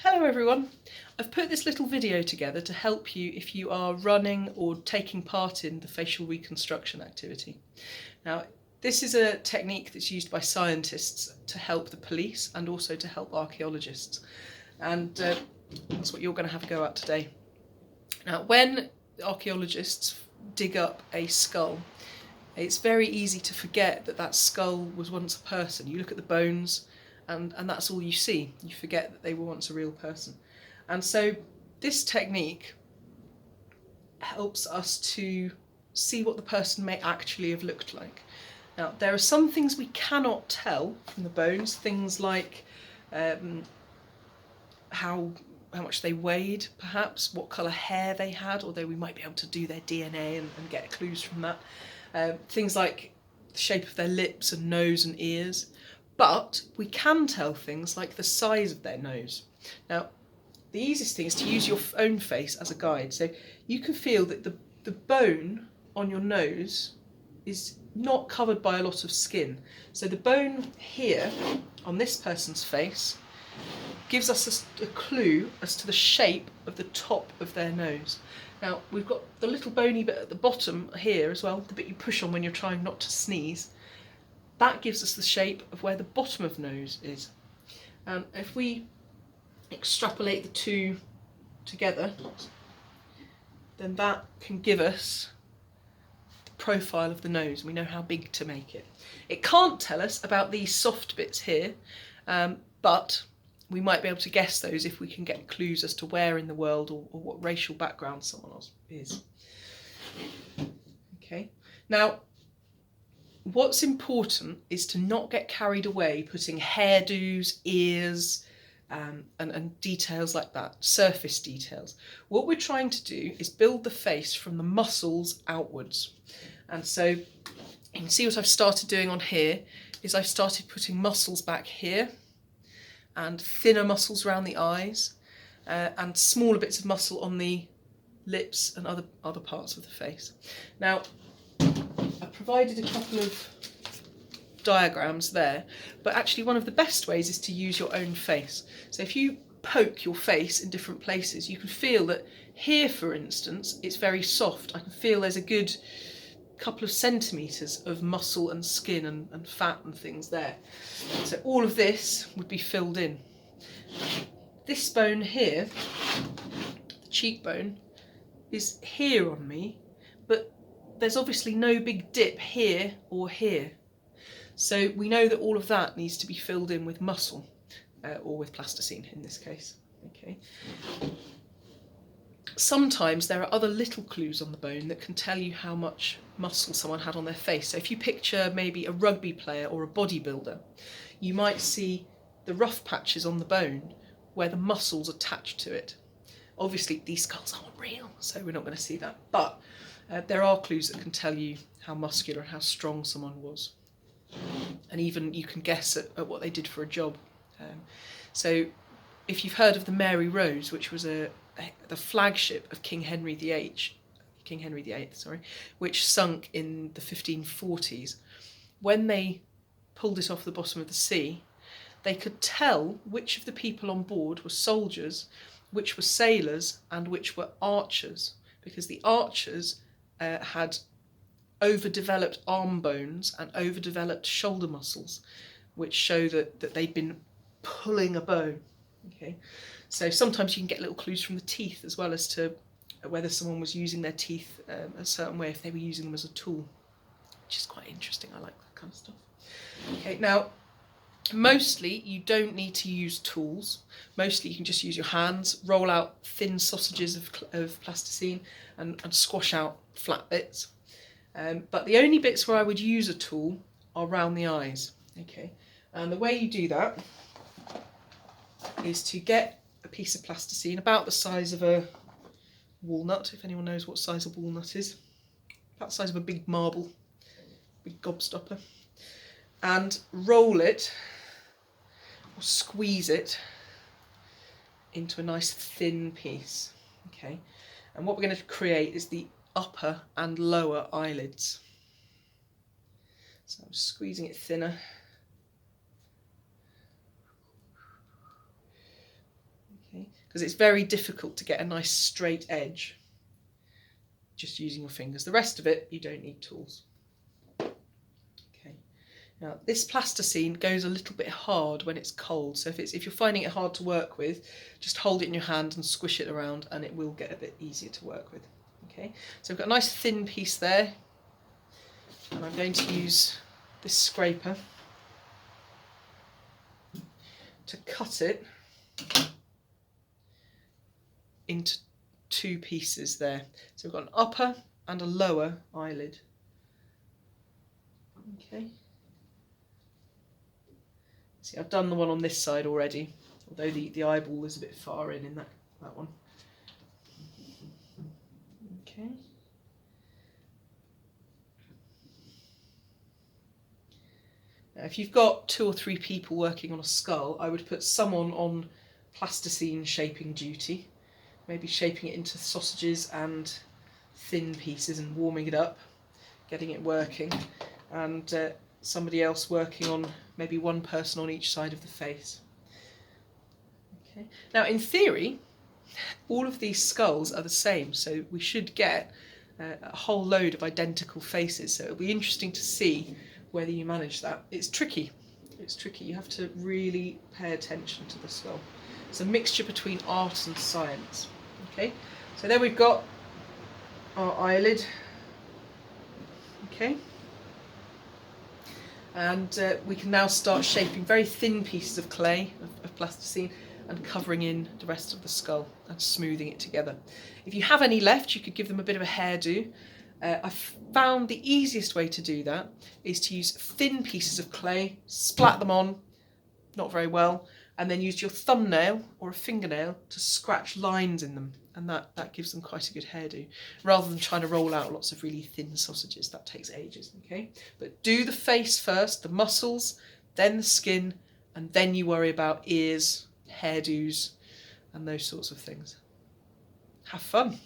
Hello everyone! I've put this little video together to help you if you are running or taking part in the facial reconstruction activity. Now, this is a technique that's used by scientists to help the police and also to help archaeologists. And that's what you're going to have a go at today. Now, when archaeologists dig up a skull, it's very easy to forget that that skull was once a person. You look at the bones, and that's all you see. You forget that they were once a real person. And so this technique helps us to see what the person may actually have looked like. Now, there are some things we cannot tell from the bones, things like how much they weighed, perhaps, what colour hair they had, although we might be able to do their DNA and get clues from that. Things like the shape of their lips and nose and ears. But we can tell things like the size of their nose. Now, the easiest thing is to use your own face as a guide. So you can feel that the bone on your nose is not covered by a lot of skin. So the bone here on this person's face gives us a clue as to the shape of the top of their nose. Now, we've got the little bony bit at the bottom here as well, the bit you push on when you're trying not to sneeze. That gives us the shape of where the bottom of nose is. And if we extrapolate the two together, then that can give us the profile of the nose. We know how big to make it. It can't tell us about these soft bits here, but we might be able to guess those if we can get clues as to where in the world or what racial background someone else is. Okay, now, what's important is to not get carried away putting hairdos, ears, and details like that, surface details. What we're trying to do is build the face from the muscles outwards. And so you can see what I've started doing on here is I've started putting muscles back here and thinner muscles around the eyes and smaller bits of muscle on the lips and other parts of the face. Now, I provided a couple of diagrams there, but actually one of the best ways is to use your own face. So if you poke your face in different places, you can feel that here, for instance, it's very soft. I can feel there's a good couple of centimetres of muscle and skin and fat and things there. So all of this would be filled in. This bone here, the cheekbone, is here on me, but there's obviously no big dip here or here. So we know that all of that needs to be filled in with muscle, or with plasticine in this case. Okay. Sometimes there are other little clues on the bone that can tell you how much muscle someone had on their face. So if you picture maybe a rugby player or a bodybuilder, you might see the rough patches on the bone where the muscles attached to it. Obviously these skulls aren't real, so we're not going to see that, but there are clues that can tell you how muscular and how strong someone was. And even you can guess at what they did for a job. So if you've heard of the Mary Rose, which was the flagship of King Henry VIII, which sunk in the 1540s, when they pulled it off the bottom of the sea, they could tell which of the people on board were soldiers, which were sailors, and which were archers, because the archers had overdeveloped arm bones and overdeveloped shoulder muscles, which show that they'd been pulling a bow. Okay, so sometimes you can get little clues from the teeth as well as to whether someone was using their teeth a certain way, if they were using them as a tool, which is quite interesting. I like that kind of stuff. Okay, now mostly you don't need to use tools. Mostly you can just use your hands, roll out thin sausages of plasticine and squash out flat bits. But the only bits where I would use a tool are around the eyes. Okay, and the way you do that is to get a piece of plasticine about the size of a walnut, if anyone knows what size a walnut is, about the size of a big marble, big gobstopper, and roll it or squeeze it into a nice thin piece. Okay, and what we're going to create is the upper and lower eyelids. So I'm squeezing it thinner. Okay, because it's very difficult to get a nice straight edge just using your fingers. The rest of it, you don't need tools. Okay. Now this plasticine goes a little bit hard when it's cold, so if you're finding it hard to work with, just hold it in your hand and squish it around and it will get a bit easier to work with. Okay, so I've got a nice thin piece there, and I'm going to use this scraper to cut it into two pieces there. So we've got an upper and a lower eyelid. Okay. See, I've done the one on this side already, although the eyeball is a bit far in that one. Okay. Now, if you've got 2 or 3 people working on a skull, I would put someone on plasticine shaping duty, maybe shaping it into sausages and thin pieces and warming it up, getting it working, and somebody else working on maybe one person on each side of the face. Okay. Now in theory, all of these skulls are the same, so we should get a whole load of identical faces, so it'll be interesting to see whether you manage that. It's tricky. It's tricky. You have to really pay attention to the skull. It's a mixture between art and science. Okay, so there we've got our eyelid. Okay, and we can now start shaping very thin pieces of clay, of plasticine, and covering in the rest of the skull and smoothing it together. If you have any left, you could give them a bit of a hairdo. I've found the easiest way to do that is to use thin pieces of clay, splat them on, not very well, and then use your thumbnail or a fingernail to scratch lines in them, and that gives them quite a good hairdo, rather than trying to roll out lots of really thin sausages. That takes ages, okay? But do the face first, the muscles, then the skin, and then you worry about ears, hairdos, and those sorts of things. Have fun.